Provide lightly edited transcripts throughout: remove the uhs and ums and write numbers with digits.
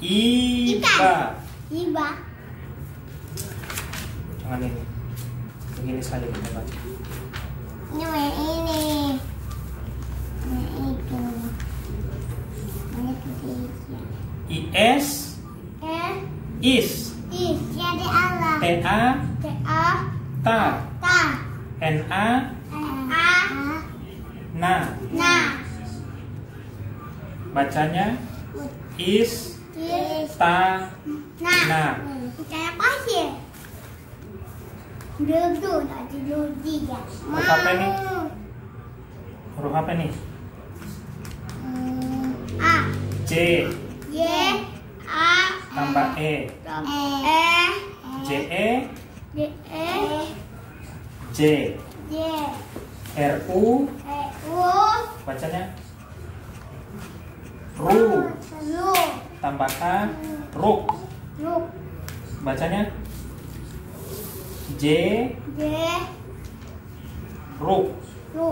Iba. Iba. Jangan ini. Begini saja kita baca. Ini ini. Ini itu. Ini ketiga. Is. Is. Is. Jadi Allah. Ta. Ta. Ta. Ta. Na. A. Na. Na. Bacanya is. Is. Ta. Na. Na. Kayak apa sih? Duduk, tadi duduk ya. Huruf apa ini? Huruf apa nih? A. C. Y. A. Tambah E. E. J. E. D. E. J. J. R. U. E. U. Bacanya ru. Lu. Tambah K. Ruk. Lu. Bacanya J. J. Ruk. Lu.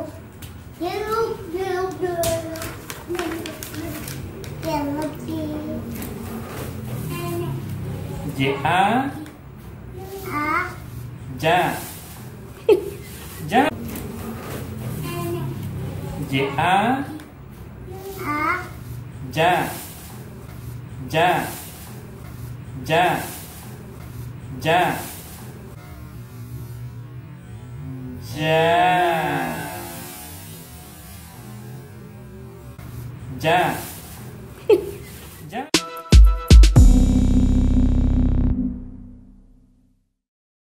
Jeruk. Jeruk. Jeruk. J. A. A. Ja. Ja. J. A. A. Ja. Ja. Ja. Ja. Ja. Ja.